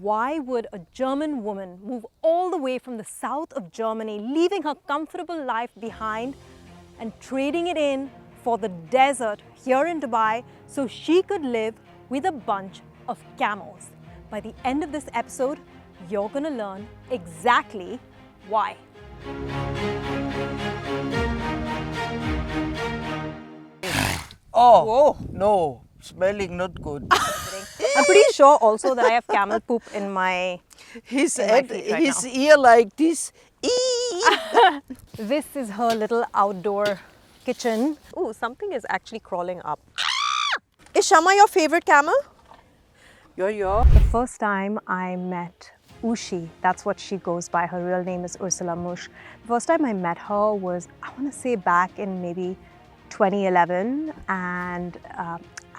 why would a German woman move all the way from the south of Germany, leaving her comfortable life behind and trading it in for the desert here in Dubai so she could live with a bunch of camels? By the end of this episode, you're gonna learn exactly why. Oh, Whoa. no, smelling not good. I'm pretty sure also that I have camel poop in my His my feet right his now. ear like this. Eee. This is her little outdoor kitchen. Ooh, something is actually crawling up. Is Shama your favorite camel? Yeah. The first time I met Ushi, that's what she goes by, her real name is Ursula Musch. The first time I met her was, I want to say back in maybe 2011, and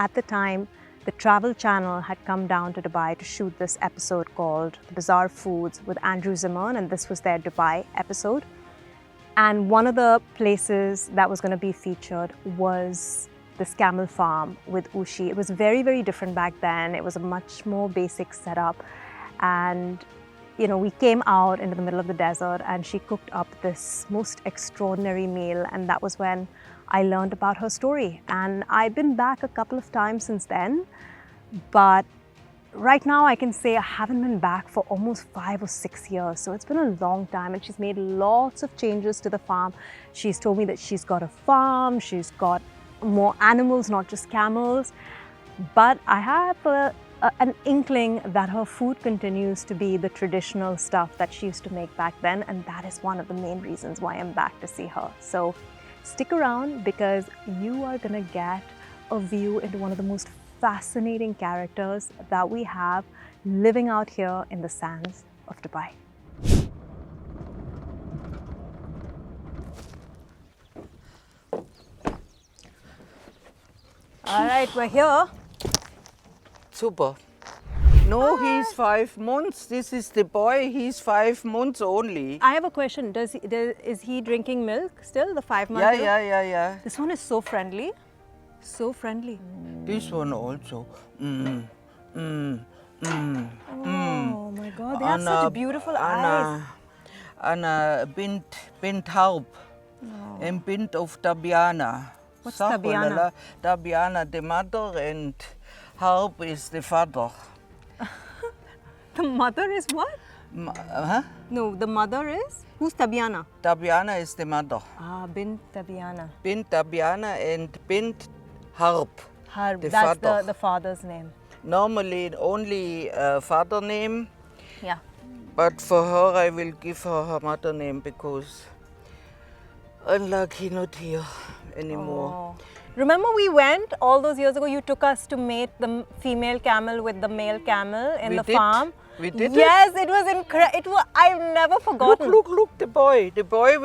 at the time the Travel Channel had come down to Dubai to shoot this episode called Bizarre Foods with Andrew Zimmern, and this was their Dubai episode. And one of the places that was going to be featured was this camel farm with Ushi. It was very, very different back then. It was a much more basic setup. And, you know, we came out into the middle of the desert and she cooked up this most extraordinary meal. And that was when I learned about her story. And I've been back a couple of times since then. But right now I can say I haven't been back for almost 5 or 6 years. So it's been a long time and she's made lots of changes to the farm. She's told me that she's got a farm, she's got more animals, not just camels. But I have an inkling that her food continues to be the traditional stuff that she used to make back then. And that is one of the main reasons why I'm back to see her. So stick around because you are gonna get a view into one of the most fascinating characters that we have living out here in the sands of Dubai. All right, we're here. Super. No, he's 5 months. This is the boy. He's 5 months only. I have a question. Is he drinking milk still, the 5-month-old? Yeah. This one is so friendly. So friendly. This one also. Oh my God, they have such beautiful eyes. Anna Bint Harp and Bint of Tabiana. What's Tabiana? Tabiana, the mother, and Harp is the father. The mother is what? Huh? No, the mother is? Who's Tabiana? Tabiana is the mother. Ah, Bint Tabiana. Bint Tabiana and Bint Harp. Harb, the that's father. the father's name. Normally only father name, Yeah. but for her I will give her mother name because unlucky not here anymore. Oh. Remember we went all those years ago, you took us to mate the female camel with the male camel in the farm. We did Yes, it was incredible. I've never forgotten. Look, the boy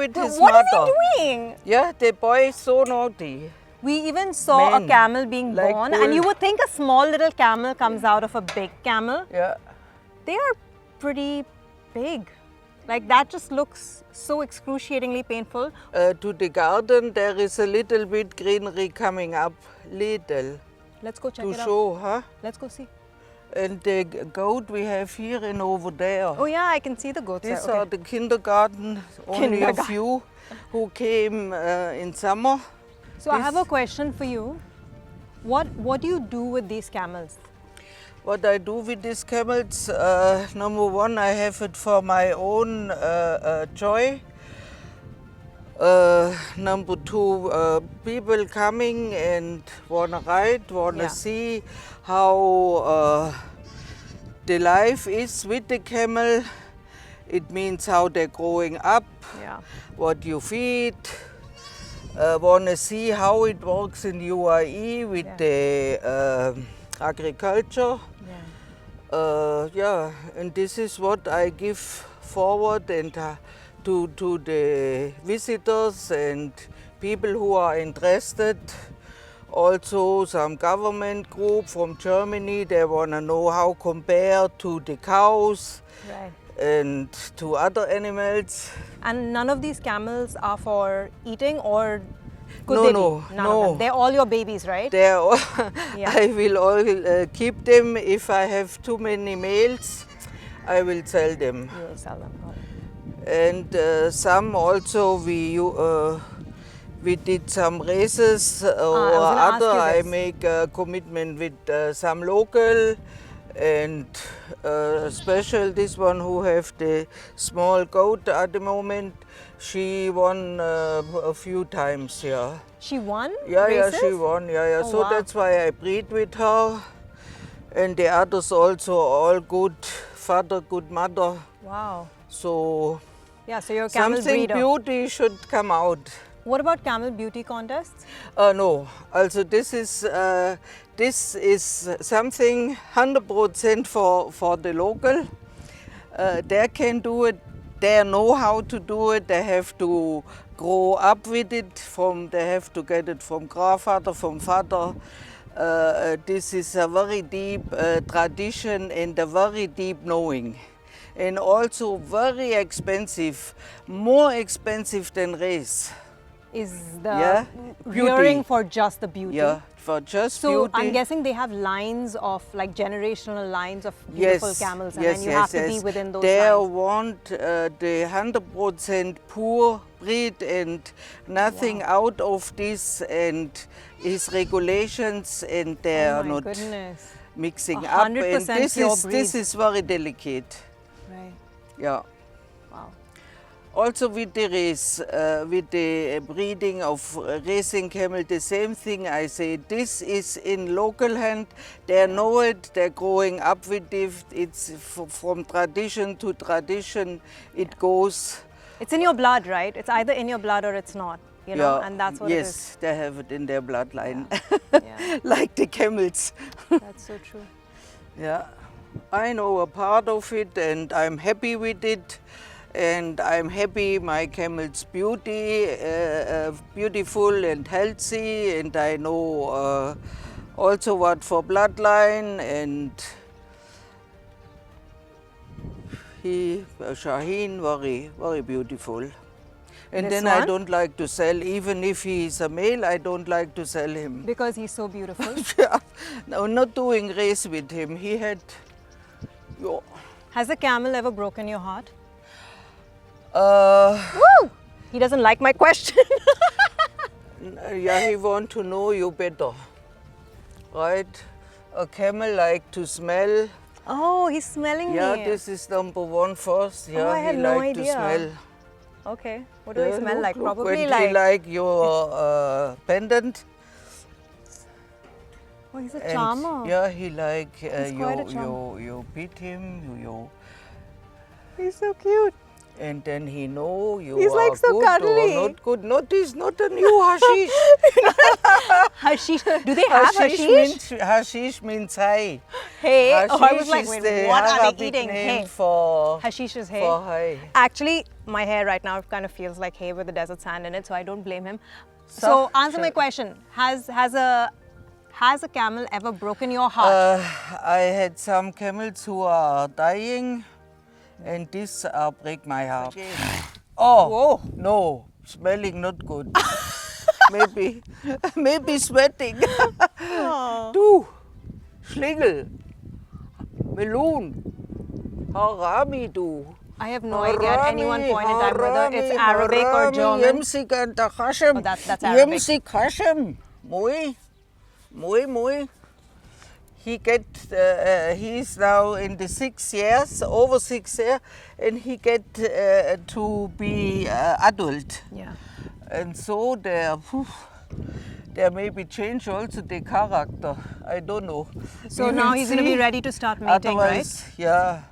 with his What mother. is he doing? Yeah, the boy is so naughty. We even saw a Men, camel being like born, bull. and you would think a small little camel comes out of a big camel. Yeah. They are pretty big. Like that just looks so excruciatingly painful. To the garden there is a little bit greenery coming up, little. Let's go check to it out. show, huh? Let's go see. And the goat we have here and over there. Oh yeah, I can see the goats These there. are the kindergarten, only a few who came in summer. So I have a question for you. What do you do with these camels? What I do with these camels, number one, I have it for my own joy. Number two, people coming and wanna ride, wanna see how the life is with the camel. It means how they're growing up, what you feed. Wanna see how it works in UAE with the agriculture. And this is what I give forward and to the visitors and people who are interested. Also some government group from Germany, they want to know how compared to the cows and to other animals. And none of these camels are for eating, or could No, they no, be? None no. of them. They're all your babies, right? They are all Yeah. I will all keep them if I have too many males. I will sell them. You will sell them. Got it. And some also we did some races or gonna ask other. you I this. make a commitment with some local and special this one who have the small goat at the moment. She won a few times, yeah. She won Yeah, races? yeah, she won, yeah, yeah. Oh, So wow. that's why I breed with her. And the others also all good father, good mother. Wow. So Yeah, so you're a camel something breeder. beauty should come out. What about camel beauty contests? No, also this is something 100% for the local. They can do it. They know how to do it. They have to grow up with it. They have to get it from grandfather, from father. This is a very deep tradition and a very deep knowing. And also very expensive, more expensive than race. Is the Yeah, rearing beauty. for just the beauty? Yeah, for just So beauty. I'm guessing they have lines of like generational lines of beautiful camels, and then you have to be within those They lines. want the 100% pure breed and nothing out of this, and his regulations, and they Oh are my not goodness. mixing up. And 100% pure breed. this is very delicate. Right. Yeah. Wow. Also with the race, with the breeding of racing camel, the same thing I say. This is in local hand. They know it. They're growing up with it. It's from tradition to tradition. It goes. It's in your blood, right? It's either in your blood or it's not. You know, and that's what it is. Yes, they have it in their bloodline, Yeah. like the camels. That's so true. Yeah, I know a part of it, and I'm happy with it. And I'm happy my camel's beautiful and healthy, and I know also what for bloodline, and Shaheen, very beautiful. And This then I one? don't like to sell, even if he is a male, I don't like to sell him. Because he's so beautiful. Yeah, no, not doing race with him. He had, Has a camel ever broken your heart? Woo! He doesn't like my question. Yeah, he want to know you better, right? A camel like to smell. Oh, he's smelling Yeah, me. this is number one first. Yeah, I had he no like to idea. smell. Okay. What do he smell like? Look, Probably when he like your pendant. Oh, he's a And charmer. yeah, he like He's quite a charmer. you beat him, He's so cute. and then he know you He's are like so good cuddly. or not good. Not this, not a new hashish. Hashish. Do they have hashish? Hashish means hay. Hey. Oh, I was Hashish like, is wait, the what are Arabic they eating? name Hay. for Hashish is hay. for hay. Actually, my hair right now kind of feels like hay with the desert sand in it, so I don't blame him. So answer my question. Has a camel ever broken your heart? I had some camels who are dying, and this break my heart. Oh, Whoa. no, smelling not good. maybe sweating. Du, Schlingel, Melon, Harami, du. I have no idea at any one point in time whether it's Arabic or German. Yemsik and Hashem. Oh, that's Arabic. Yemsik Hashem. Muy. He's now in the 6 years, over 6 years, and he get to be adult. Yeah. And so there may be change also the character. I don't know. So We now will he's going to be see. ready to start mating, right? Otherwise, yeah.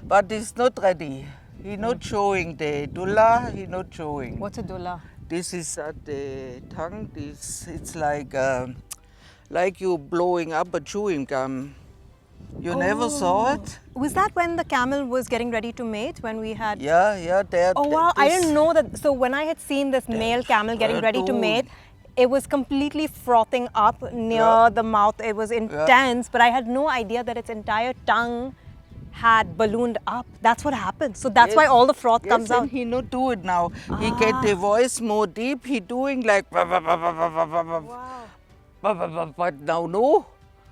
But he's not ready. He's not showing the dulla. He's not showing. What's a dulla? This is at the tongue. It's like you blowing up a chewing gum. You never saw it? Was that when the camel was getting ready to mate? When we had... Yeah. Oh wow, I didn't know that. So when I had seen this male camel getting ready to mate, it was completely frothing up near the mouth. It was intense, but I had no idea that its entire tongue had ballooned up. That's what happened. So that's why all the froth comes out. And he not do it now. He get the voice more deep. He doing like... Wow. But now no.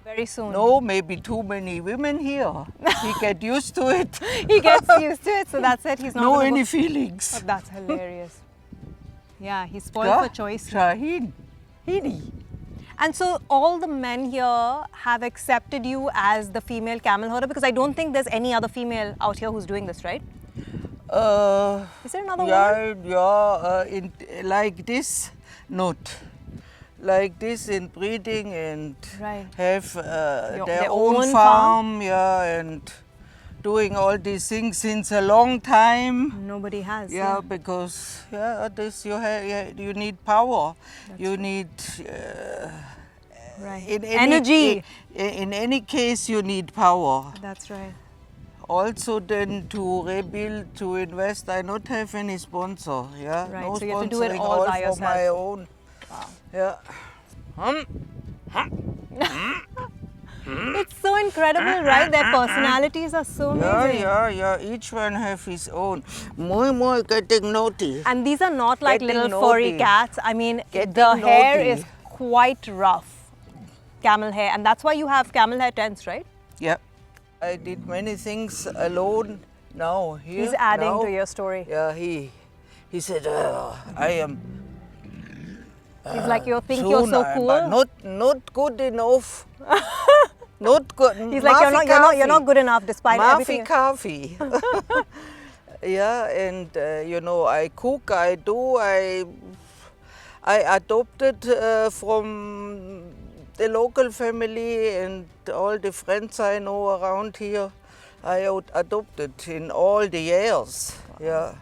Very soon. No, maybe too many women here. He get used to it. He gets used to it, so that's it. He's not No gonna any go. feelings. Oh, that's hilarious. Yeah, he's spoiled Yeah, for choice. Shaheen. Heidi. And so all the men here have accepted you as the female camel herder, because I don't think there's any other female out here who's doing this, right? Is there another woman? In, like this, not. Like this in breeding and Right. have Their their own own farm? farm, yeah, and doing all these things since a long time. Nobody has. Yeah, because this you need power. You need Right. in Energy. In any case, you need power. That's right. Also, then to rebuild, to invest, I not have any sponsor. Yeah, Right, no so you have to do it sponsoring, all by for my yourself. own. Yeah. It's so incredible, right? Their personalities are so amazing. Yeah. Each one have his own. More getting naughty. And these are not like Getting little furry naughty. cats. I mean, Getting the hair naughty. is quite rough. Camel hair. And that's why you have camel hair tents, right? Yeah. I did many things alone. Now here. He's adding now, to your story. Yeah, he said, I am. He's like, you think you're so cool? But not good enough. Not good. He's like, you're not good enough despite everything. Coffee. Yeah, and I cook, I do, I adopted from the local family and all the friends I know around here. I adopted in all the years. Yeah.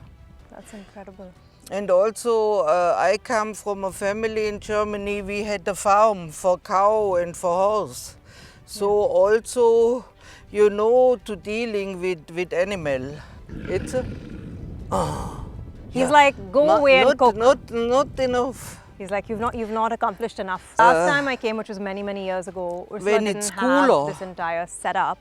That's incredible. And also, I come from a family in Germany. We had a farm for cow and for horse. So also, to dealing with animal. It's a. He's like, go away and cook. Not enough. He's like, you've not accomplished enough. Last time I came, which was many, many years ago, Ursula when didn't it's have cooler. this entire setup.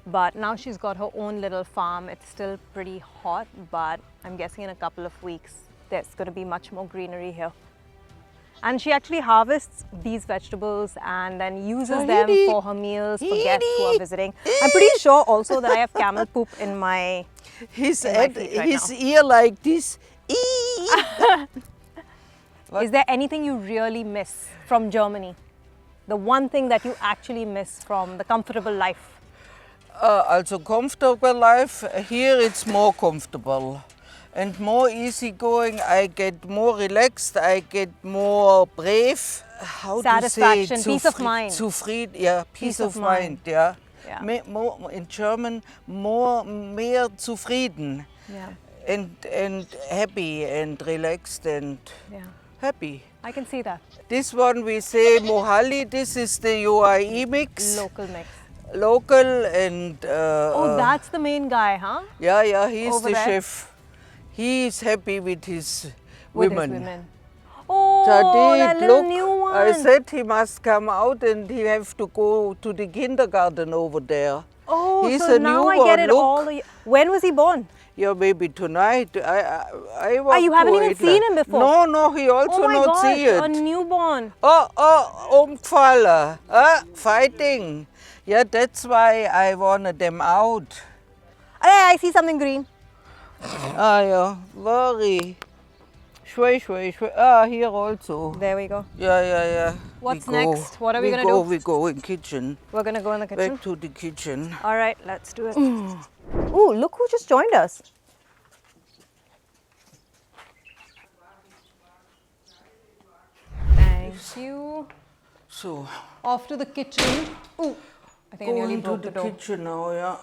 But now she's got her own little farm. It's still pretty hot, but I'm guessing in a couple of weeks, there's going to be much more greenery here. And she actually harvests these vegetables and then uses them for her meals for guests who are visiting. I'm pretty sure also that I have camel poop in my His now. ear like this. Is there anything you really miss from Germany? The one thing that you actually miss from the comfortable life? Also comfortable life. Here it's more comfortable and more easygoing. I get more relaxed. I get more brave. How Satisfaction, to say? peace of mind. Zufrieden, yeah, peace of mind. Yeah. Yeah. More, in German, mehr zufrieden. Yeah. And happy and relaxed and happy. I can see that. This one we say Mohali. This is the UAE mix. Local mix. Local and. Oh, that's the main guy, huh? Yeah, he is Over the there. chef. He is happy with his With women. his women. Oh, Sadiq, that little look, new one. I said he must come out and he have to go to the kindergarten over there. Oh, He's so a now I newborn, get it look. all. When was he born? Yeah, maybe tonight. I Oh, you haven't even seen him before? No, he also Oh my not gosh, see it. a newborn. Umfallen. Fighting. Yeah, that's why I wanted them out. Hey, I see something green. Yeah, very. Shway. Here also. There we go. Yeah. What's We go. next? What are we We gonna go, do? We go in kitchen. We're gonna go in the kitchen. Back to the kitchen. All right, let's do it. Ooh, look who just joined us. Thank you. So, Off to the kitchen. Ooh, I think I nearly going to broke the the door. kitchen now, yeah.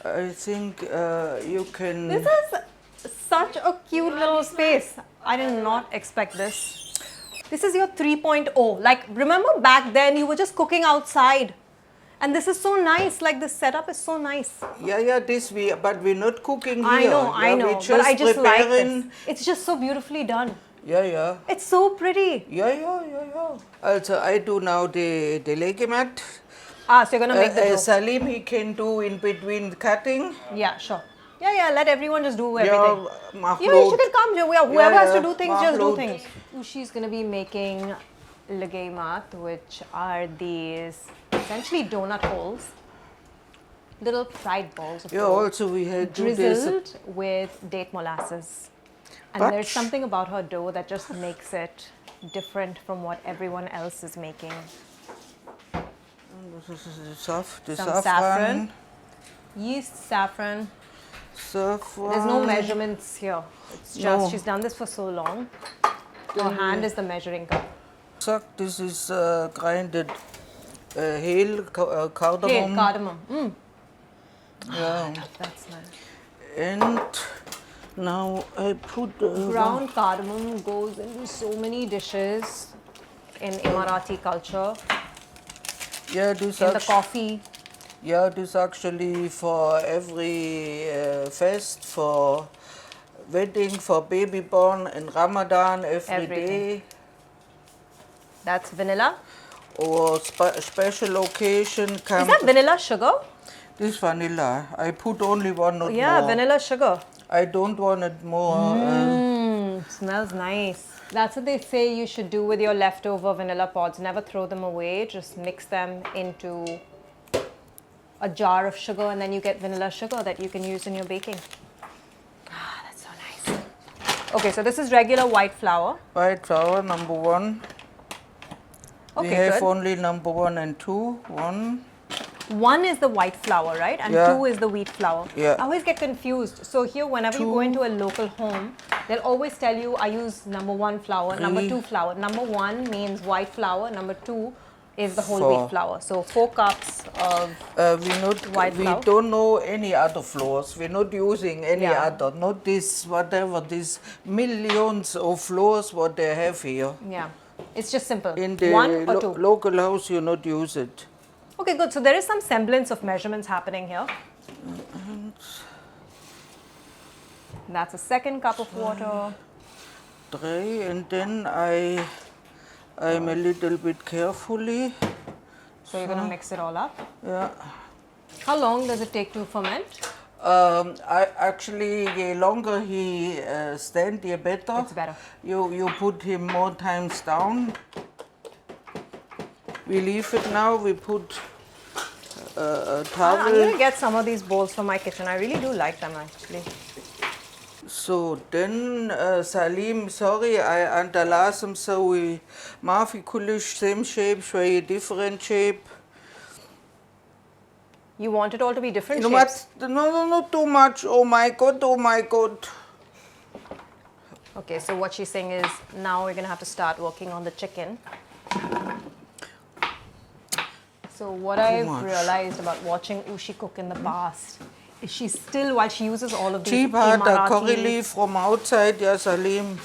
I think you can... This is such a cute little space. I did not expect this. This is your 3.0. Like, remember back then you were just cooking outside. And this is so nice. Like, this setup is so nice. Yeah, but we're not cooking here. I know. We're But just I just like preparing. this. It's just so beautifully done. Yeah. It's so pretty. Yeah. Also, I do now the legemat. Ah, so you're gonna make the dough. Salim, he can do in between cutting. Yeah, sure. Yeah, let everyone just do everything. Yeah, Even she can come. Whoever has to do things, just do Mahloud. things. She's gonna be making legemat, which are these essentially donut holes, little fried balls of Yeah, dough, also we had to drizzled with date molasses. And But- there's something about her dough that just makes it different from what everyone else is making. This is the Some saffron. saffron. Yeast, saffron. Saffron. There's no measurements here. It's just, No. she's done this for so long. Her hand is the measuring cup. This is grinded cardamom. Hey, cardamom. Yeah. That's nice. And now I put Ground cardamom goes into so many dishes in Emirati culture. yeah, this In the coffee. yeah, this actually for every fest, for wedding, for baby born, in Ramadan, every Everything. day, That's vanilla. or special occasion. Is that vanilla sugar? This vanilla. I put only one, not Yeah, more. vanilla sugar. I don't want it more. Smells nice. That's what they say you should do with your leftover vanilla pods. Never throw them away. Just mix them into a jar of sugar and then you get vanilla sugar that you can use in your baking. Ah, that's so nice. Okay, so this is regular white flour. White flour, number 1. Okay, we have good. only number 1 and 2. 1. 1 is the white flour, right? And Yeah. 2 is the wheat flour. Yeah. I always get confused. So here, whenever you go into a local home, they'll always tell you, I use number 1 flour, number 2 flour. Number 1 means white flour, number 2 is the whole 4. wheat flour. So 4 cups of white We flour. don't know any other flours. We're not using any Yeah. other. Not this, whatever, these millions of flours what they have here. Yeah, it's just simple. In the 1 or 2. local house, you not use it. Okay, good. So there is some semblance of measurements happening here. That's a second cup of water. 3, and then I'm a little bit carefully. So you're going to mix it all up. Yeah. How long does it take to ferment? Actually, the longer he stand, the better. It's better. You put him more times down. We leave it now. We put a I'm towel. going to get some of these bowls from my kitchen. I really do like them actually. So then, Salim, sorry, I underlas him so we Mafi kulish same shape, showy different shape. You want it all to be different You know shapes? what? No, not too much. Oh my God, oh my God. Okay, so what she's saying is now we're going to have to start working on the chicken. So what I've much. realized about watching Ushi cook in the past is she still, while she uses all of these Cheap had a curry Emirati, leaf from outside, yeah, Salim.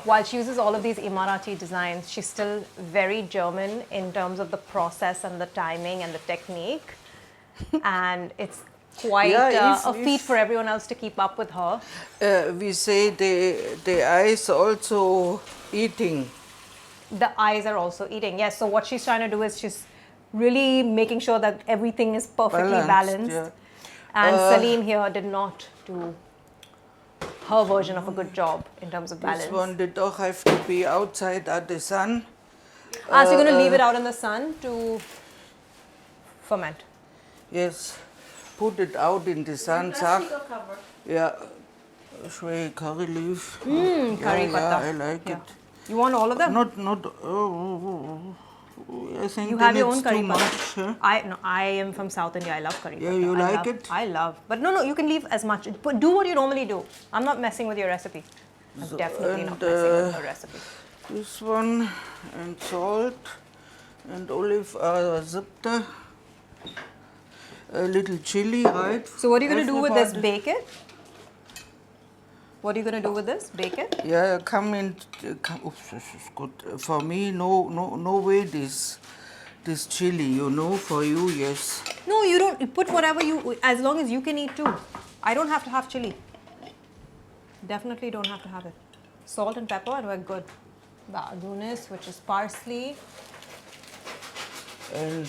while she uses all of these Emirati designs, she's still very German in terms of the process and the timing and the technique. And it's quite Yeah, a feat for everyone else to keep up with her. We say the eyes also eating. The eyes are also eating. Yes, so what she's trying to do is she's really making sure that everything is perfectly balanced. Yeah. And Salim here did not do her version of a good job in terms of balance. This one did doch have to be outside at the sun. So you're going to leave it out in the sun to ferment. Yes, put it out in the sun. Yeah, shwe curry leaf. Curry yeah, patta. I like Yeah. it. You want all of them? I think You then have your it's own curry too patta. much. Huh? I am from South India. I love curry Yeah, patta. you I like love, it? I love. But no, you can leave as much. But do what you normally do. I'm not messing with your recipe. I'm definitely not messing with her recipe. This one, and salt, and olive zipta. A little chili, right? So what are you going to do with this? Everybody. Bake it? What are you going to do with this? Bake it? Yeah, come in. Oops, this is good. For me, no way this chili, you know. For you, yes. No, you don't. You put whatever you, as long as you can eat too. I don't have to have chili. Definitely don't have to have it. Salt and pepper and we're good. Ba'adunis, which is parsley. And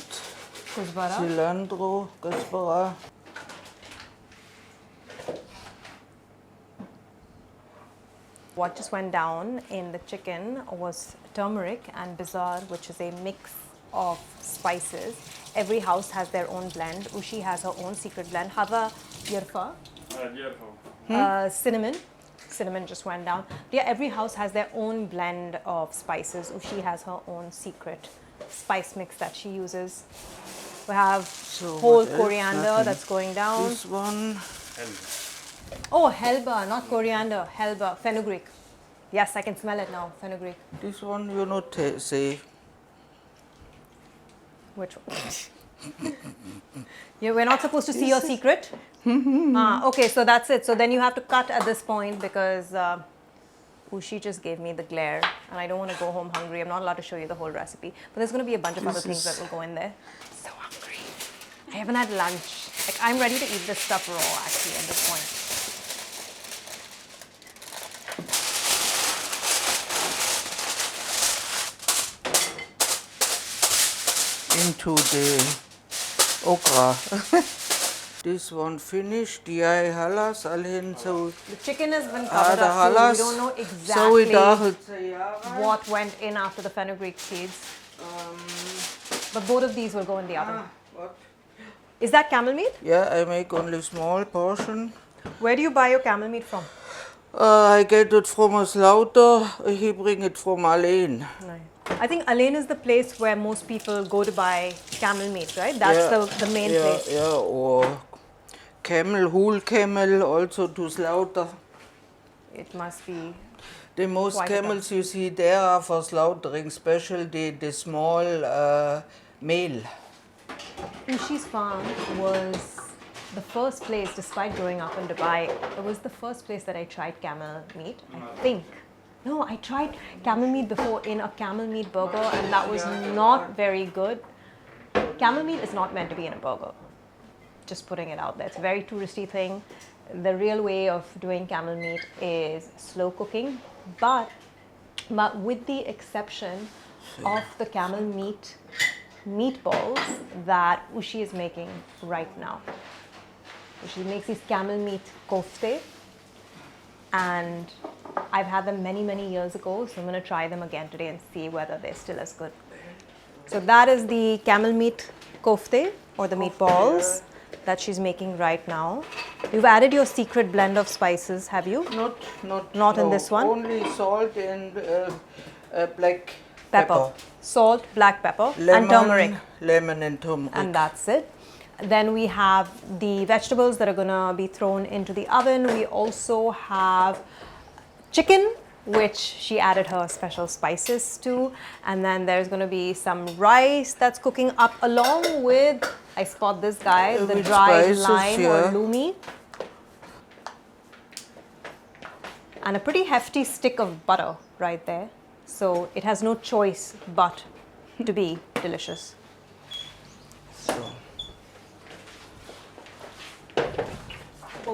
Kuzbara. cilantro, kaspara. What just went down in the chicken was turmeric and bizarre, which is a mix of spices. Every house has their own blend. Ushi has her own secret blend. Hava Yerfa, cinnamon. Cinnamon just went down. Yeah, every house has their own blend of spices. Ushi has her own secret spice mix that she uses. We have whole coriander that's going down. This one. Oh, helba, not coriander, helba, fenugreek. Yes, I can smell it now, fenugreek. This one you not say. Which one? Yeah, we're not supposed to see your secret? Okay, so that's it. So then you have to cut at this point because Ushi just gave me the glare and I don't want to go home hungry. I'm not allowed to show you the whole recipe. But there's going to be a bunch of other things that will go in there. So hungry. I haven't had lunch. Like, I'm ready to eat this stuff raw actually at this point. Into the okra. This one finished. The halas alhin. So the chicken has been covered up too. We don't know exactly what went in after the fenugreek seeds. But both of these will go in the oven. What? Is that camel meat? Yeah, I make only small portion. Where do you buy your camel meat from? I get it from a slaughter. He bring it from Alain. Right. I think Alain is the place where most people go to buy camel meat, right? That's the main place. Yeah, or camel, whole camel, also to slaughter. It must be. The most camels you see there are for slaughtering, special the small male. Ushi's farm was the first place, despite growing up in Dubai, it was the first place that I tried camel meat, I think. No, I tried camel meat before in a camel meat burger and that was not very good. Camel meat is not meant to be in a burger. Just putting it out there. It's a very touristy thing. The real way of doing camel meat is slow cooking, but with the exception of the camel meat meatballs that Ushi is making right now. She makes these camel meat kofte and I've had them many, many years ago, so I'm going to try them again today and see whether they're still as good. So that is the camel meat kofte or the meatballs that she's making right now. You've added your secret blend of spices, have you? Not in this one? Only salt and black pepper. Salt, black pepper, lemon, and turmeric. Lemon and turmeric. And that's it. Then we have the vegetables that are going to be thrown into the oven. We also have chicken, which she added her special spices to. And then there's going to be some rice that's cooking up along with, I spot this guy, the dried lime or lumi. And a pretty hefty stick of butter right there. So it has no choice but to be delicious.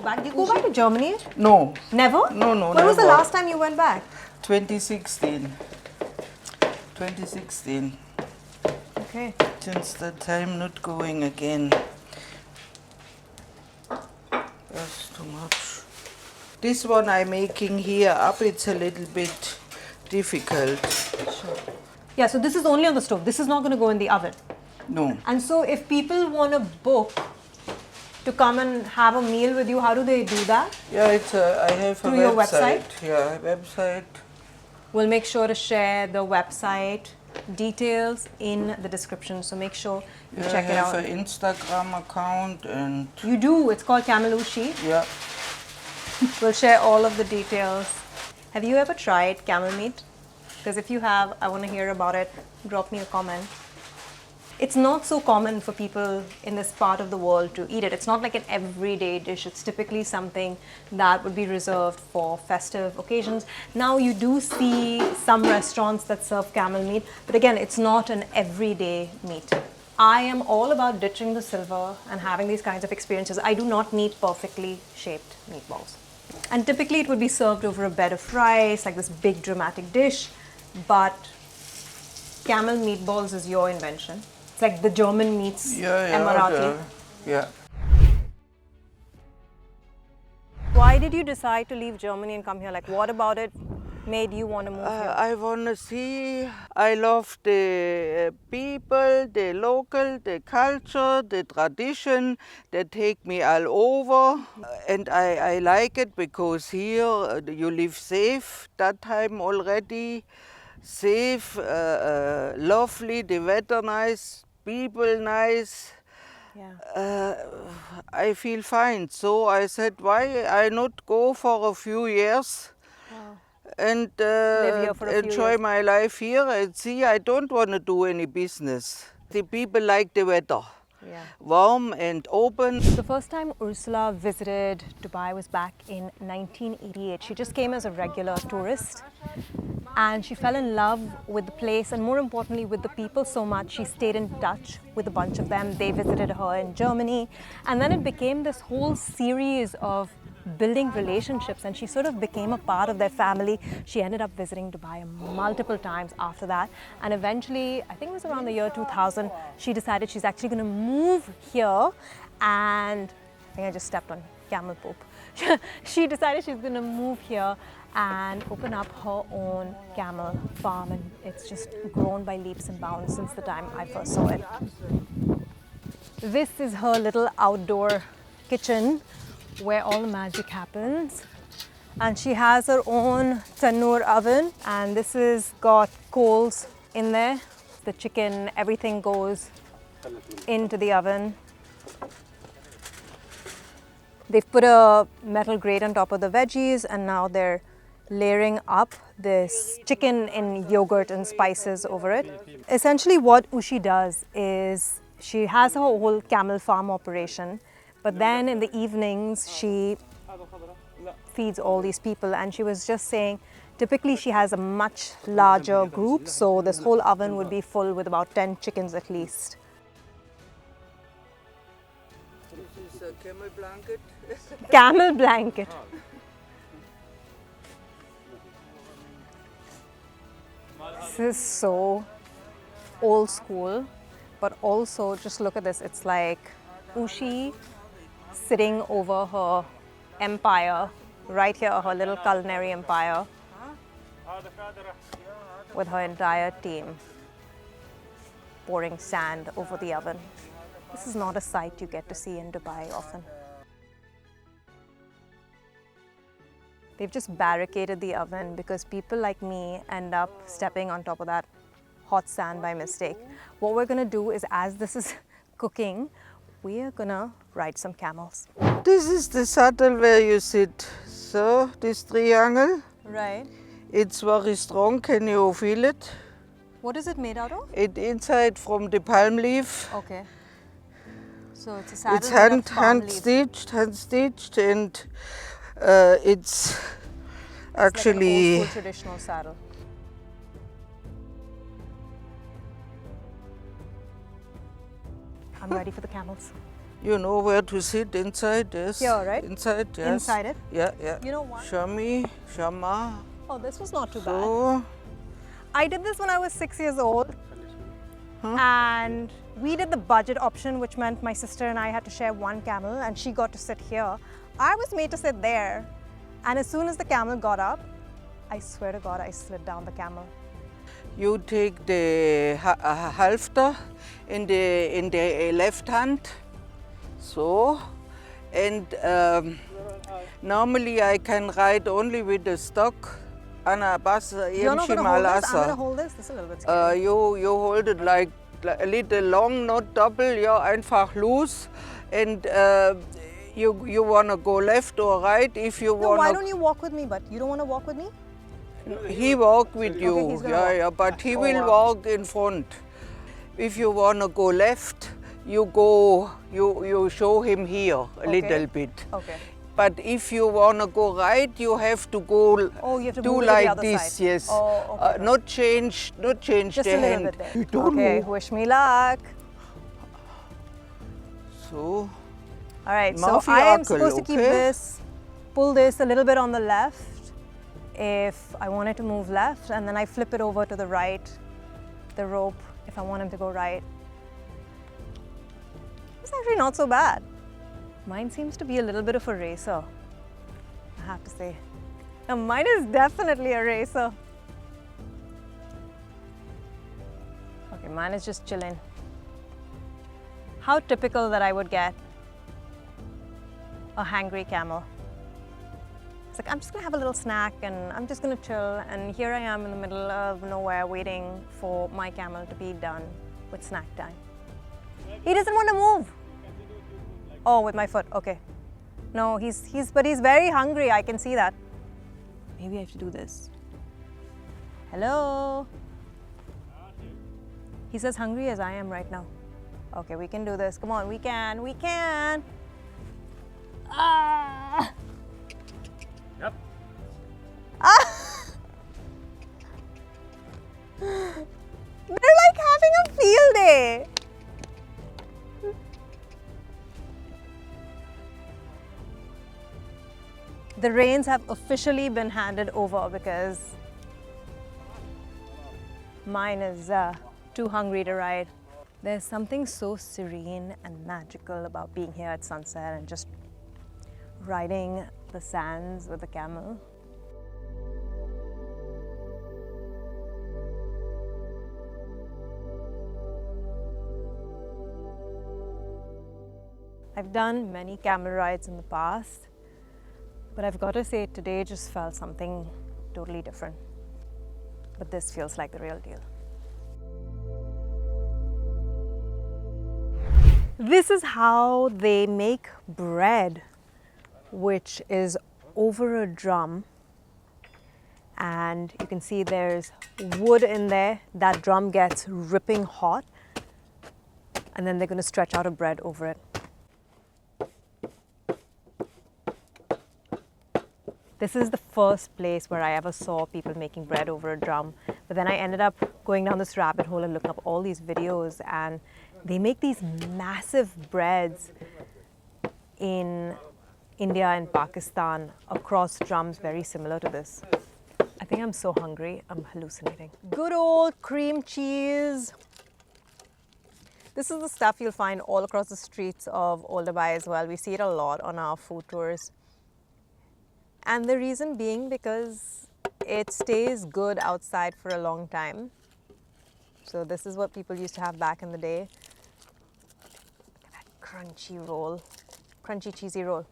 Do you go back to Germany? No. Never? No, When never. was the last time you went back? 2016. 2016. Okay. Since that time, not going again. That's too much. This one I'm making here up, it's a little bit difficult. Sure. Yeah, so this is only on the stove. This is not going to go in the oven. No. And so if people want to book to come and have a meal with you, how do they do that? Yeah, I have Through your website? Yeah, website. We'll make sure to share the website details in the description, so make sure you check it out. I have an Instagram account and... You do? It's called Cameluschi? Yeah. We'll share all of the details. Have you ever tried camel meat? Because if you have, I want to hear about it. Drop me a comment. It's not so common for people in this part of the world to eat it. It's not like an everyday dish. It's typically something that would be reserved for festive occasions. Now you do see some restaurants that serve camel meat, but again, it's not an everyday meat. I am all about ditching the silver and having these kinds of experiences. I do not need perfectly shaped meatballs. And typically it would be served over a bed of rice, like this big dramatic dish, but camel meatballs is your invention. It's like the German meets Emirati. Yeah. Why did you decide to leave Germany and come here? Like, what about it made you want to move here? I want to see, I love the people, the local, the culture, the tradition. They take me all over. And I like it because here you live safe that time already. Safe, lovely, the weather nice, people nice. Yeah. I feel fine. So I said, why I not go for a few years? Wow. And Live here for a few enjoy years. my life here and see I don't want to do any business. The people like the weather. Yeah. Warm and open. The first time Ursula visited Dubai was back in 1988. She just came as a regular tourist and she fell in love with the place and more importantly with the people so much she stayed in touch with a bunch of them. They visited her in Germany and then it became this whole series of building relationships and she sort of became a part of their family. She ended up visiting Dubai multiple times after that and eventually, I think it was around the year 2000, she decided she's actually going to move here and I think I just stepped on camel poop. She decided she's going to move here and open up her own camel farm and it's just grown by leaps and bounds since the time I first saw it. This is her little outdoor kitchen where all the magic happens and she has her own tandoor oven and this has got coals in there. The chicken, everything goes into the oven. They've put a metal grate on top of the veggies and now they're layering up this chicken in yogurt and spices over it. Essentially what Ushi does is she has her whole camel farm operation, but then in the evenings she feeds all these people and she was just saying typically she has a much larger group, so this whole oven would be full with about 10 chickens at least. This is a camel blanket. Camel blanket. This is so old school, but also just look at this. It's like Ushi sitting over her empire, right here, her little culinary empire, with her entire team pouring sand over the oven. This is not a sight you get to see in Dubai often. They've just barricaded the oven because people like me end up stepping on top of that hot sand by mistake. What we're gonna do is, as this is cooking, we are gonna ride some camels. This is the saddle where you sit. So, this triangle. Right. It's very strong. Can you feel it? What is it made out of? It inside from the palm leaf. Okay. So it's a saddle It's made of palm leaf. hand stitched, and it's actually like an old school traditional saddle. I'm ready for the camels. You know where to sit inside, yes? Here, right? Inside, yes. Inside it? Yeah, yeah. You know what? Shami, Shama. Oh, this was not too bad. So, I did this when I was 6 years old. And we did the budget option, which meant my sister and I had to share one camel and she got to sit here. I was made to sit there. And as soon as the camel got up, I swear to God, I slid down the camel. you take the halfter in the left hand. So, and normally I can ride only with the stock. Ana bas You're not going to hold this? I'm going to hold this? This is a little bit scary. You hold it like a little long, not double, yeah, einfach loose. And you want to go left or right if you No, want why don't you walk with me? But you don't want to walk with me? He walk with you, Okay, he's gonna walk. yeah, but he Oh, will wow. walk in front. If you want to go left, you show him here a little bit. Okay. But if you want to go right, you have to go Oh, you have to do move it to the like other this, side. yes. Oh, okay. Not change Just the a little hand. bit there. You don't Okay, move. wish me luck. So, All right, so Mouthie I am Akal, supposed to keep okay? this, pull this a little bit on the left if I want it to move left, and then I flip it over to the right, the rope, if I want him to go right. It's actually not so bad. Mine seems to be a little bit of a racer, I have to say. Mine is definitely a racer. Okay, mine is just chilling. How typical that I would get a hangry camel. It's like, I'm just gonna have a little snack and I'm just gonna chill, and here I am in the middle of nowhere waiting for my camel to be done with snack time. He doesn't want to move. Oh, with my foot, okay. No, but he's very hungry, I can see that. Maybe I have to do this. Hello? He's as hungry as I am right now. Okay, we can do this. Come on, we can. Ah! Yep. Ah! They're like having a field day. The reins have officially been handed over because mine is too hungry to ride. There's something so serene and magical about being here at sunset and just riding the sands with the camel. I've done many camel rides in the past, but I've got to say today just felt something totally different. But this feels like the real deal. This is how they make bread, which is over a drum. And you can see there's wood in there. That drum gets ripping hot. And then they're going to stretch out a bread over it. This is the first place where I ever saw people making bread over a drum. But then I ended up going down this rabbit hole and looking up all these videos, and they make these massive breads in India and Pakistan across drums very similar to this. I think I'm so hungry, I'm hallucinating. Good old cream cheese. This is the stuff you'll find all across the streets of Old Dubai as well. We see it a lot on our food tours. And the reason being because it stays good outside for a long time. So this is what people used to have back in the day. Look at that crunchy roll, crunchy cheesy roll.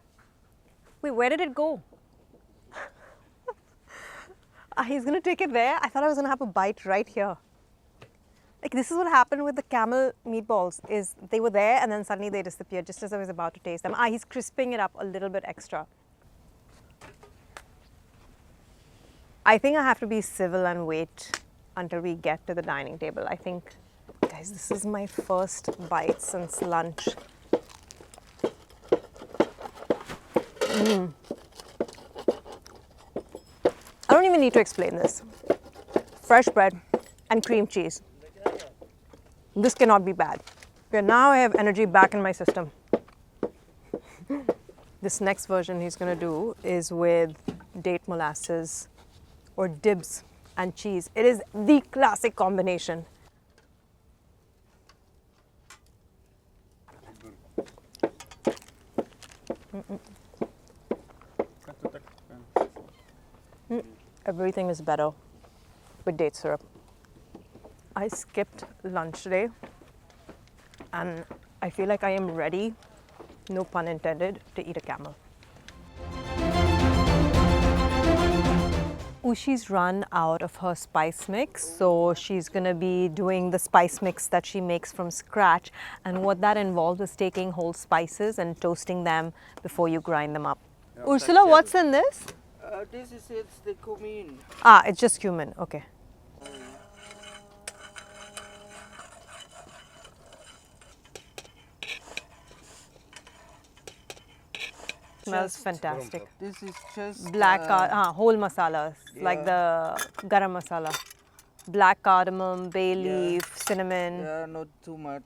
Wait, where did it go? He's gonna take it there? I thought I was gonna have a bite right here. Like, this is what happened with the camel meatballs, is they were there and then suddenly they disappeared just as I was about to taste them. He's crisping it up a little bit extra. I think I have to be civil and wait until we get to the dining table. I think, guys, this is my first bite since lunch. I don't even need to explain this. Fresh bread and cream cheese. This cannot be bad. Okay, now I have energy back in my system. This next version he's going to do is with date molasses or dibs and cheese. It is the classic combination. Everything is better with date syrup. I skipped lunch today and I feel like I am ready, no pun intended, to eat a camel. Ushi's run out of her spice mix, so she's gonna be doing the spice mix that she makes from scratch, and what that involves is taking whole spices and toasting them before you grind them up. Yeah, Ursula, what's in this? It's the cumin. It's just cumin, okay. Smells fantastic. This is just black whole masalas, yeah, like the garam masala. Black cardamom, bay leaf, yeah, cinnamon. Yeah, not too much.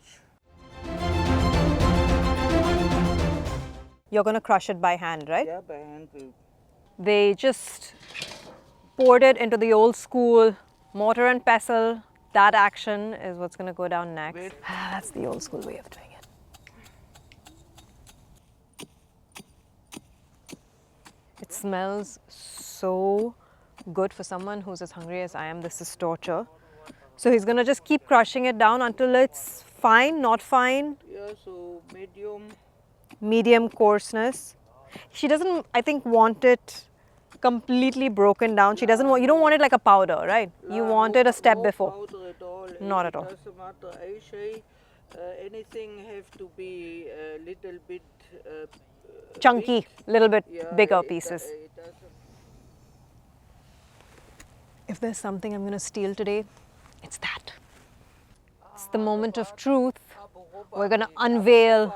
You're going to crush it by hand, right? Yeah, by hand. They just poured it into the old school mortar and pestle. That action is what's going to go down next. That's the old school way of doing it. It smells so good for someone who's as hungry as I am. This is torture. So he's gonna just keep crushing it down until it's fine, not fine. Yeah, so medium. Medium coarseness. She doesn't, I think, want it completely broken down. She doesn't want, you don't want it like a powder, right? You want it a step no before. Powder at all. Not at all. It doesn't matter. Anything have to be a little bit Chunky, little bit yeah, bigger pieces. It doesn't. If there's something I'm going to steal today, it's that. It's the moment of truth. We're going to unveil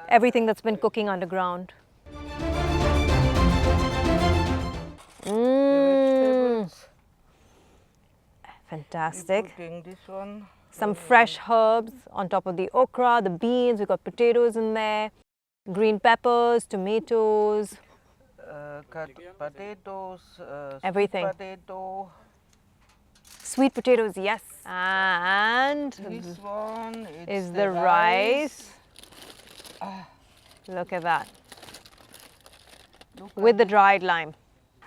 everything that's been cooking underground. Fantastic. Putting this one. Some fresh herbs on top of the okra, the beans. We've got potatoes in there, green peppers, tomatoes. Cut potatoes, Everything. sweet potato. Sweet potatoes, yes. And This one is the rice. Look at that. With the dried lime.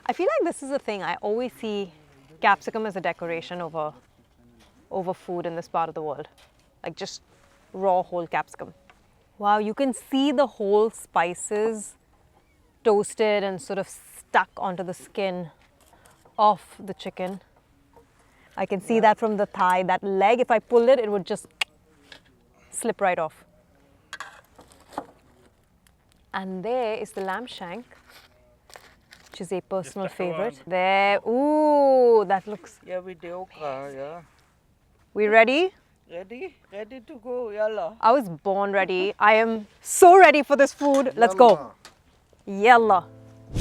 I feel like this is a thing. I always see capsicum as a decoration over food in this part of the world. Like just raw whole capsicum. Wow, you can see the whole spices toasted and sort of stuck onto the skin of the chicken. I can see that from the thigh. That leg, if I pulled it, it would just slip right off. And there is the lamb shank, which is a personal favorite. There, ooh, that looks... Yeah, with the okra, yeah. We ready? Ready? Ready to go, yalla. I was born ready. I am so ready for this food. Let's go. Yalla.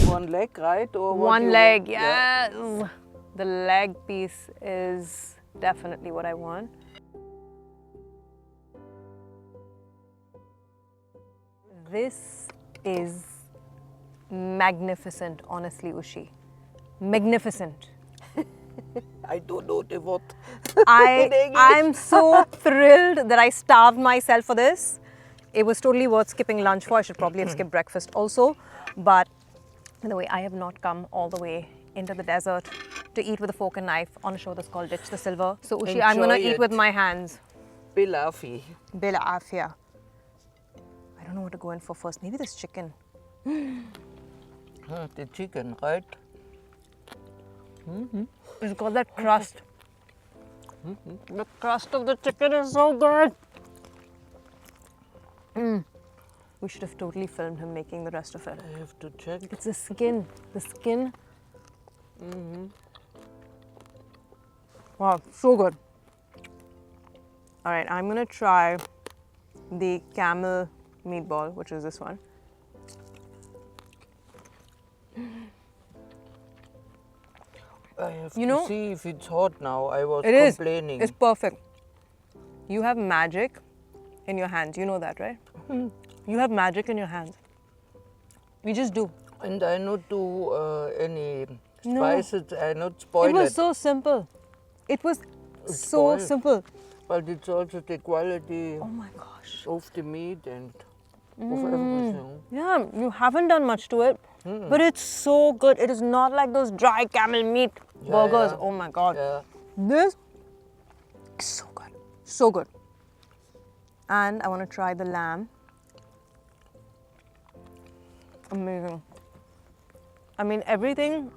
One leg, right? Or what One you leg, want? yes. The leg piece is definitely what I want. This is magnificent, honestly, Ushi. Magnificent. I don't know the word. I'm so thrilled that I starved myself for this. It was totally worth skipping lunch for. I should probably have skipped breakfast also. But by the way, I have not come all the way into the desert to eat with a fork and knife on a show that's called Ditch the Silver. So Ushi, I'm going to eat with my hands. Bilafi. Bila afia. I don't know what to go in for first. Maybe this chicken. The chicken, right? It's got that crust. The crust of the chicken is so good. We should have totally filmed him making the rest of it. I have to check. It's the skin. The skin. Wow, so good. All right, I'm gonna try the camel meatball, which is this one. I have to see if it's hot now. I was It complaining. is. It's perfect. You have magic in your hands. You know that, right? You have magic in your hands. You just do. And I not do any spices. I not spoil It was so simple. It was so simple. But it's also the quality Oh my gosh. of the meat and of everything. Yeah, you haven't done much to it, but it's so good. It is not like those dry camel meat burgers. yeah. Oh my god. Yeah. This is so good. So good. And I want to try the lamb. Amazing. I mean, everything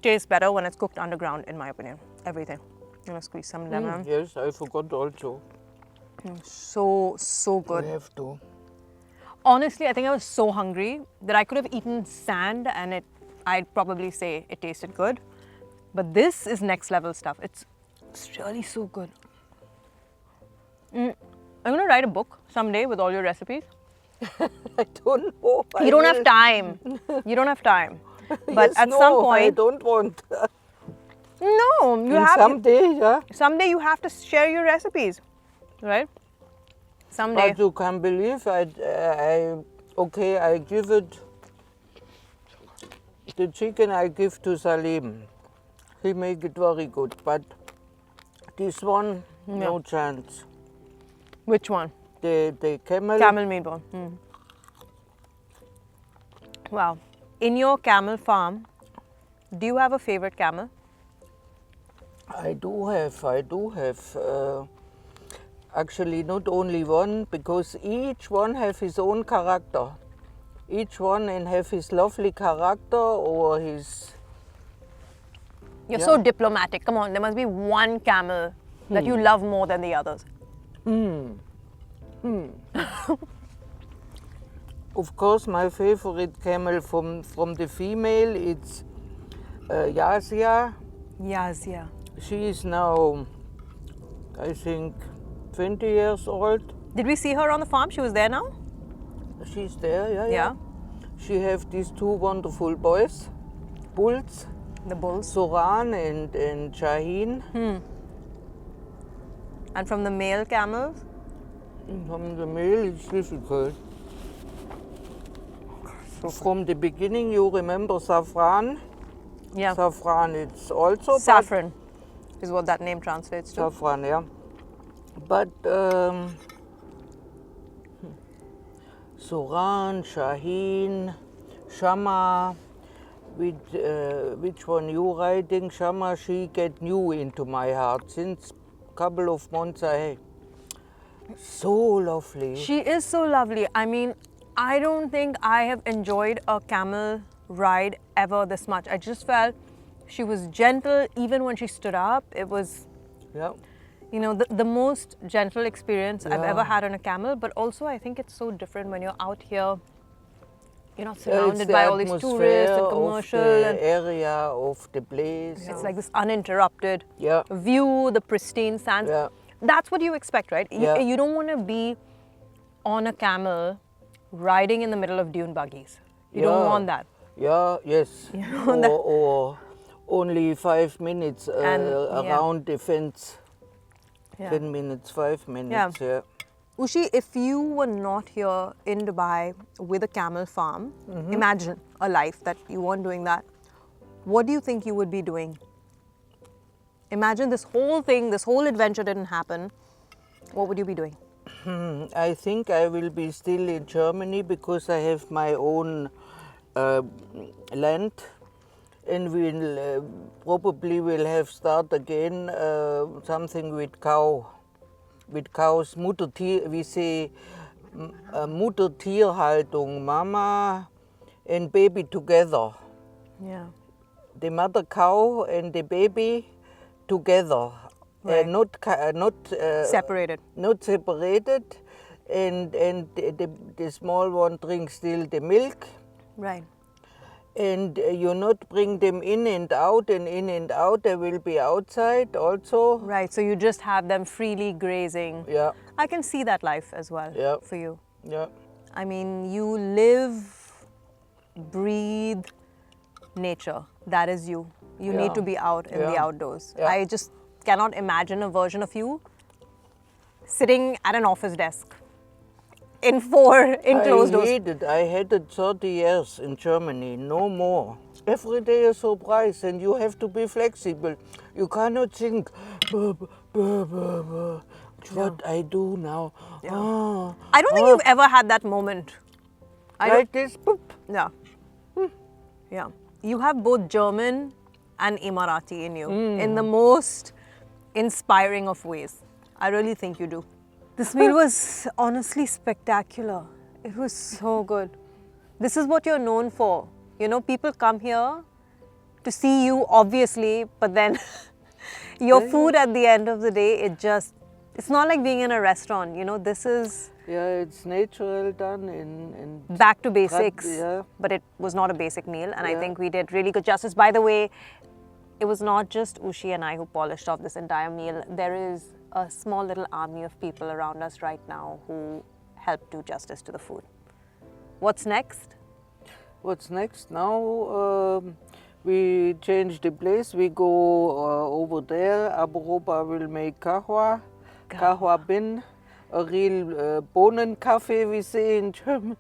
tastes better when it's cooked underground, in my opinion. Everything. I'm gonna squeeze some lemon. Yes, I forgot also. So good. We have to. Honestly, I think I was so hungry that I could have eaten sand and I'd probably say it tasted good. But this is next level stuff. It's really so good. I'm gonna write a book someday with all your recipes. I don't know. You don't have time. You don't have time. But Yes, at no, some I point, don't want. no, you have Someday, yeah. someday you have to share your recipes, right? Someday. But you can believe I give it. The chicken I give to Salim. He make it very good, but this one, no chance. Which one? The camel. Camel meatball. Wow. In your camel farm, do you have a favorite camel? I do have. Actually, not only one, because each one have his own character. Each one and have his lovely character or his... You're so diplomatic. Come on, there must be one camel that you love more than the others. Of course, my favorite camel from the female, it's Yasia. Yazia. She is now, I think, 20 years old. Did we see her on the farm? She was there now? She's there, yeah. Yeah. She have these two wonderful boys, bulls, The bulls. Soran and Shaheen. And from the male camels? From the male, it's difficult. From the beginning, you remember Saffron. Yeah. Saffron, it's also... Saffron is what that name translates to. Saffron, yeah. But Soran, Shaheen, Shama, which one you riding? Shama, she get new into my heart since couple of months ahead. So lovely. She is so lovely. I mean, I don't think I have enjoyed a camel ride ever this much. I just felt she was gentle even when she stood up. It was, Yeah. you know, the most gentle experience I've ever had on a camel. But also, I think it's so different when you're out here. You're not surrounded by all these tourists and commercial. Of the and area of the place. it's like this uninterrupted Yeah. view, the pristine sands. Yeah. That's what you expect, right? Yeah. You don't want to be on a camel riding in the middle of dune buggies. You don't want that. Yeah, yes. know, Or only 5 minutes around the fence. Yeah. 10 minutes, 5 minutes, yeah. Ushi, if you were not here in Dubai with a camel farm, imagine a life that you weren't doing that. What do you think you would be doing? Imagine this whole thing, this whole adventure didn't happen. What would you be doing? I think I will be still in Germany because I have my own land, and we'll probably will have start again something with cows, Muttertier, we say Muttertierhaltung, mama and baby together. Yeah. The mother cow and the baby together, Right. not Separated. not separated, and the small one drinks still the milk, Right. and you not bring them in and out, they will be outside also. Right. So you just have them freely grazing. Yeah, I can see that life as well Yeah. for you. yeah, I mean, you live, breathe nature. That is you. You need to be out in the Yeah. outdoors. Yeah. I just cannot imagine a version of you sitting at an office desk in closed doors. I had it 30 years in Germany, no more. Every day a surprise, and you have to be flexible. You cannot think, "Buh, buh, buh, buh, buh. What I do now. Ah, I don't think you've ever had that moment. like this. Boop. Yeah. Yeah. You have both German and Emirati in you in the most inspiring of ways. I really think you do. This meal was honestly spectacular. It was so good. This is what you're known for. You know, people come here to see you, obviously, but then your food at the end of the day, it's not like being in a restaurant. You know, this is Yeah, it's natural done in back to basics, yeah. but it was not a basic meal, and I Yeah. think we did really good justice. By the way, it was not just Ushi and I who polished off this entire meal. There is a small little army of people around us right now who help do justice to the food. What's next? What's next? Now we change the place. We go over there. Aburoba will make kahwa bin, a real Bohnenkaffee, we say in German.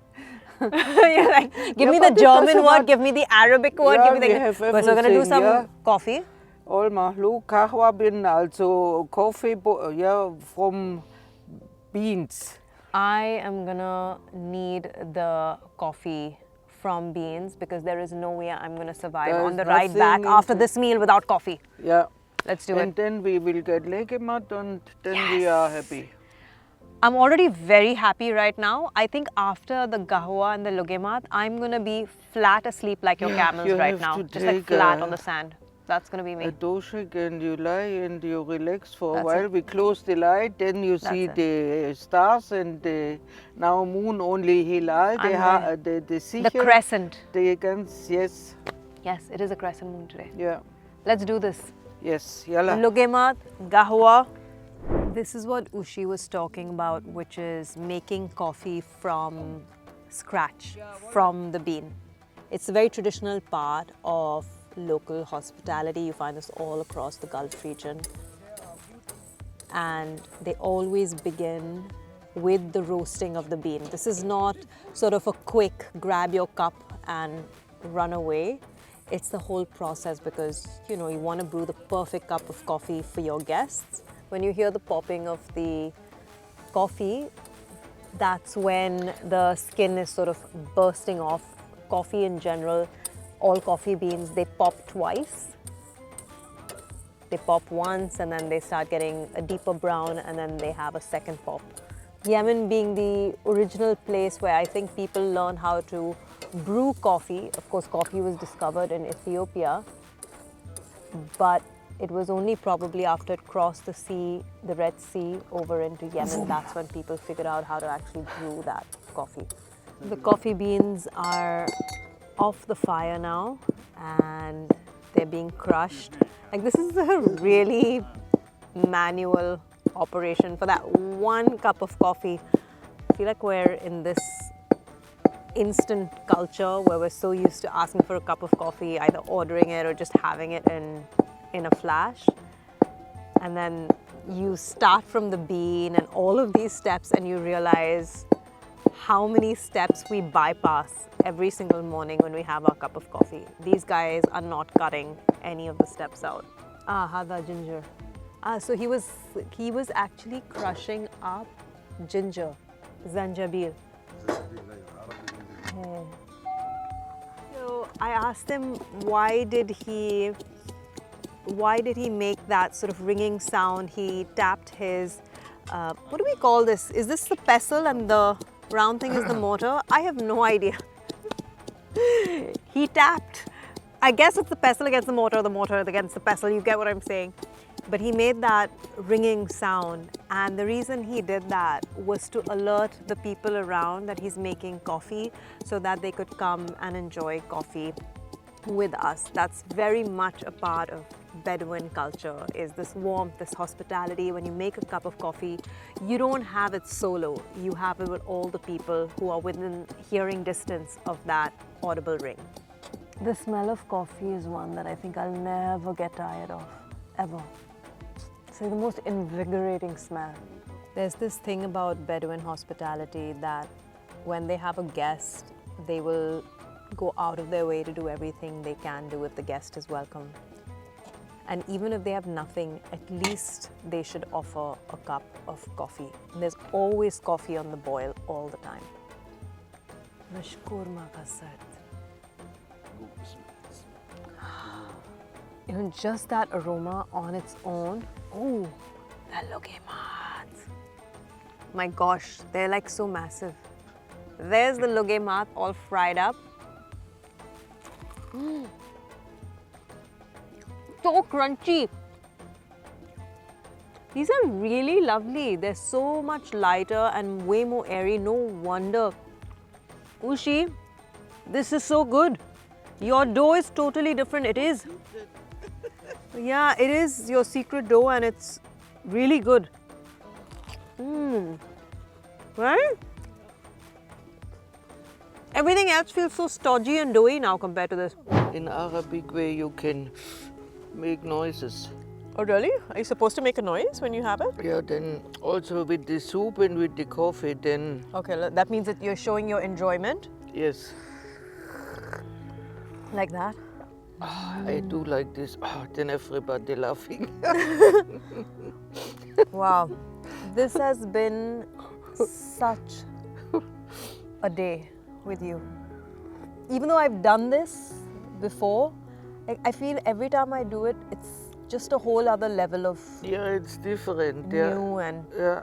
You're like, give me the but it German doesn't word, matter. give me the Arabic word, Yeah, give me we the... have So we're going to do everything, some yeah. coffee. All mahlu, kahwa bin, also coffee, from beans. I am gonna need the coffee from beans because there is no way I'm going to survive There on is the ride back nothing after this meal without coffee. Yeah. Let's do And it. then we will get legemat and then we are happy. I'm already very happy right now. I think after the gahwa and the logemat, I'm going to be flat asleep like your camels you right have now. to Just like take flat on the sand. That's going to be me. A doshik and you lie and you relax for a That's while. it. We close the light, then you see it. the stars and the now moon only hilal, the The crescent. The ganz, yes. Yes, it is a crescent moon today. Yeah. Let's do this. Yes, yalla. Logemat, gahwa. This is what Ushi was talking about, which is making coffee from scratch, from the bean. It's a very traditional part of local hospitality. You find this all across the Gulf region. And they always begin with the roasting of the bean. This is not sort of a quick grab your cup and run away. It's the whole process because, you know, you want to brew the perfect cup of coffee for your guests. When you hear the popping of the coffee, that's when the skin is sort of bursting off. Coffee in general, all coffee beans, they pop twice. They pop once and then they start getting a deeper brown and then they have a second pop. Yemen being the original place where I think people learn how to brew coffee. Of course, coffee was discovered in Ethiopia, but it was only probably after it crossed the sea, the Red Sea, over into Yemen, that's when people figured out how to actually brew that coffee. The coffee beans are off the fire now and they're being crushed. Like, this is a really manual operation for that one cup of coffee. I feel like we're in this instant culture where we're so used to asking for a cup of coffee, either ordering it or just having it in a flash. And then you start from the bean and all of these steps and you realize how many steps we bypass every single morning when we have our cup of coffee. These guys are not cutting any of the steps out. Hada ginger. So he was actually crushing up ginger, zanjabil. So I asked him why did he make that sort of ringing sound. He tapped his, what do we call this? Is this the pestle and the round thing is the motor? I have no idea. He tapped, I guess it's the pestle against the motor against the pestle, you get what I'm saying. But he made that ringing sound, and the reason he did that was to alert the people around that he's making coffee so that they could come and enjoy coffee with us. That's very much a part of Bedouin culture, is this warmth, this hospitality. When you make a cup of coffee, you don't have it solo. You have it with all the people who are within hearing distance of that audible ring. The smell of coffee is one that I think I'll never get tired of, ever. It's the most invigorating smell. There's this thing about Bedouin hospitality that when they have a guest, they will go out of their way to do everything they can do if the guest is welcome. And even if they have nothing, at least they should offer a cup of coffee. And there's always coffee on the boil all the time. You know, just that aroma on its own. Oh, the logemat. My gosh, they're like so massive. There's the logemat all fried up. So crunchy. These are really lovely. They're so much lighter and way more airy. No wonder. Ushi, this is so good. Your dough is totally different. It is. Yeah, it is your secret dough and it's really good. Right? Everything else feels so stodgy and doughy now compared to this. In Arabic way you can make noises. Oh really? Are you supposed to make a noise when you have it? Yeah, then also with the soup and with the coffee, then... Okay, that means that you're showing your enjoyment? Yes. Like that? I do like this. Then everybody laughing. Wow. This has been such a day with you. even though I've done this before, I feel every time I do it, it's just a whole other level of Yeah, it's different. new, and Yeah.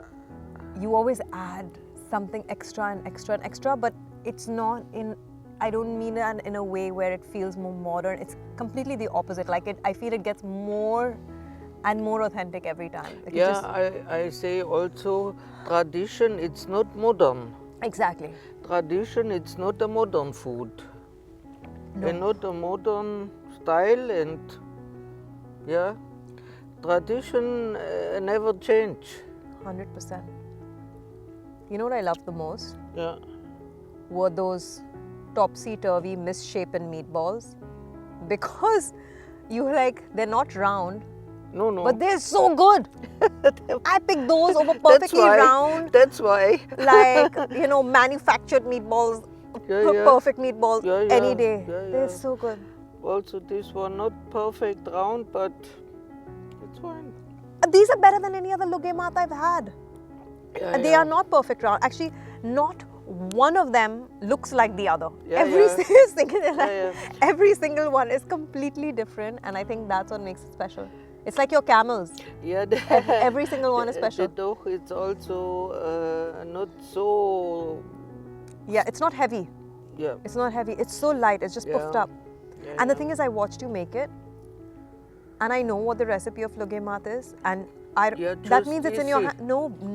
you always add something extra and extra and extra, but it's not in, I don't mean it in a way where it feels more modern. It's completely the opposite. Like I feel it gets more and more authentic every time. Like it Yeah, just- I say also tradition, it's not modern. exactly. Tradition, it's not a modern food. No. And not a modern style, and yeah, tradition never change. 100%. You know what I love the most? Yeah. Were those topsy-turvy, misshapen meatballs. Because you were like, they're not round, No, no. but they're so good. I picked those over perfectly round, That's why. like, manufactured meatballs, Yeah, yeah. perfect meatballs, Yeah, yeah. any day. Yeah, They're yeah. so good. Also, this one not perfect round, but it's fine. These are better than any other luge mat I've had. Yeah, And they yeah. are not perfect round. Actually, not one of them looks like the other. Yeah, every yeah. single yeah. every single one is completely different, and I think that's what makes it special. It's like your camels. Yeah, Every single one is special. The dough is also not so. Yeah, it's not heavy. Yeah. It's not heavy. It's so light. It's just puffed Yeah. up. Yeah, And the yeah. thing is, I watched you make it, and I know what the recipe of luge mat is, and Yeah, that just means it's in your easy. hand.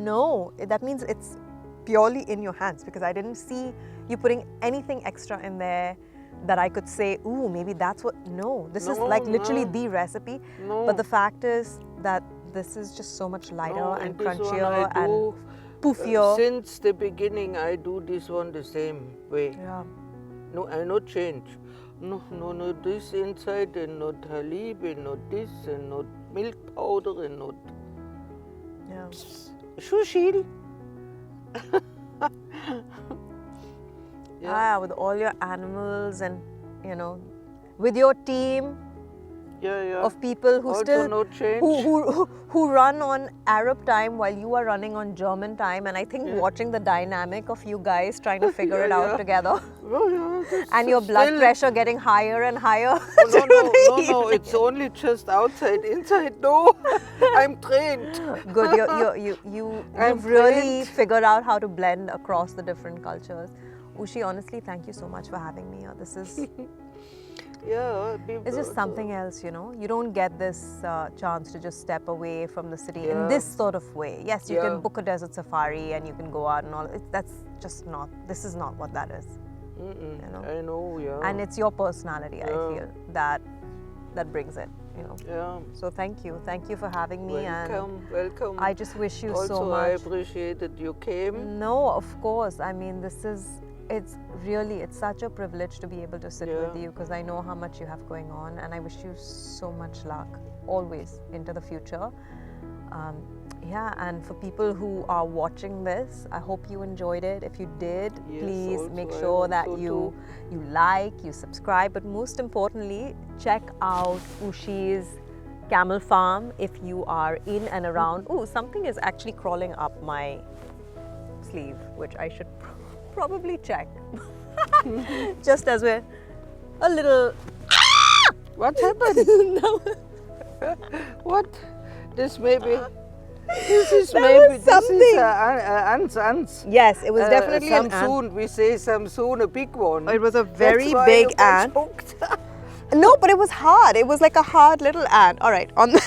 No, that means it's purely in your hands, because I didn't see you putting anything extra in there that I could say, ooh, maybe that's what. No, this is No, like literally no. the recipe. No. But the fact is that this is just so much lighter No, and this one crunchier I and do, poofier. since the beginning, I do this one the same way. Yeah. No, I not change. No, not this inside, and not halib, and not this, and not milk powder, and not Yeah. shushil. Ah, with all your animals and, with your team Yeah. of people who Also still no change. who run on Arab time while you are running on German time, and I think Yeah. watching the dynamic of you guys trying to figure Yeah, it out yeah. together, Oh, yeah, that's and your blood still- pressure getting higher and higher. Oh, through no, the no, evening. it's only just outside. Inside, no. I'm trained. Good, I'm you've really trained. figured out how to blend across the different cultures. Ushi, honestly, thank you so much for having me here. This is Yeah. it's just something else, You don't get this chance to just step away from the city in Yeah. this sort of way. Yes, you Yeah. can book a desert safari and you can go out and all. That's just not. This is not what that is. I know, yeah. And it's your personality, I Yeah. feel, that brings it. Yeah. So thank you for having me, Welcome. and I just wish you also, so I much. appreciate that you came. No, of course. I mean, it's such a privilege to be able to sit with Yeah. you, because I know how much you have going on, and I wish you so much luck always into the future. And for people who are watching this, I hope you enjoyed it. If you did, Yes, please also, make I sure hope that so you like, you subscribe, but most importantly, check out Ushi's Camel Farm if you are in and around. Ooh, something is actually crawling up my sleeve, which I should probably check. Just as we're a little. What happened? No. What? This maybe. This is That maybe. was This is something. ants. Yes, it was definitely an ant. Samsoon. We say Samsoon, a big one. It was a That's very why big you got ant. choked. No, but it was hard. It was like a hard little ant. All right, on the.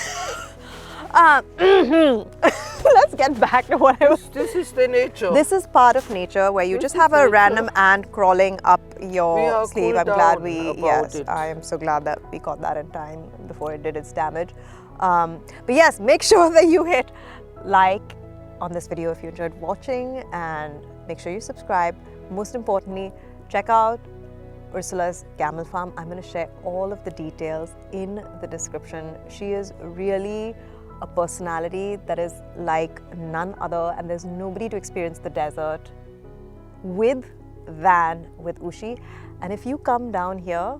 Let's get back to what I was. This is the nature. This is part of nature where you This just is have a nature. random ant crawling up We your are sleeve. cooled I'm glad down we. about Yes, it. I am so glad that we caught that in time before it did its damage. But yes, make sure that you hit like on this video if you enjoyed watching, and make sure you subscribe. Most importantly, check out Ursula's Camel Farm. I'm going to share all of the details in the description. She is really a personality that is like none other, and there's nobody to experience the desert than with Ushi. And if you come down here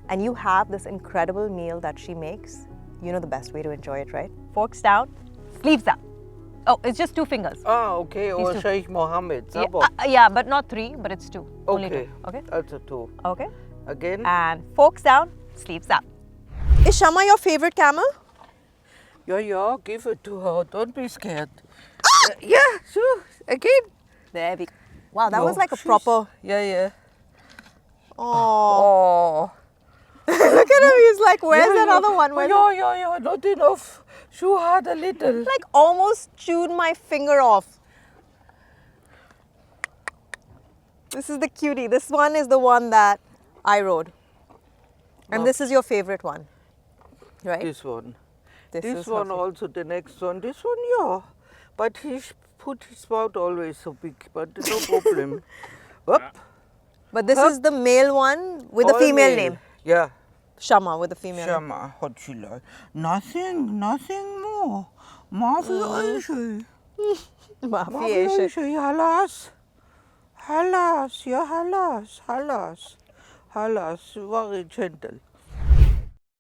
and you have this incredible meal that she makes, you know the best way to enjoy it, right? Forks down, sleeves up. Oh, it's just 2 fingers. Ah, okay. Or two. Sheikh Mohammed. Yeah, Sabah. yeah, but not 3, but it's 2. Only Okay. 2. Okay. That's a 2. Okay. Again. And forks down, sleeves up. Is Shama your favorite camel? Yeah, give it to her. Don't be scared. Yeah, sure. Again. There we go. Wow, that No, was like a she's- proper. Yeah. Oh, Oh. look at him. He's like, where's that other one? Where's Yeah, not enough. Too hard a little. like almost chewed my finger off. This is the cutie. This one is the one that I rode. And No. this is your favorite one, right? This one. This This is her one favorite. also, the next one. This one, yeah. But he put his mouth always so big, but no problem. Up. But this is the male one with the All female male. name. Yeah. Shama with the female name. Shama, what she like. Nothing more. Mafi Maafi Aisha. halas. Halas, yeah, halas. Very gentle.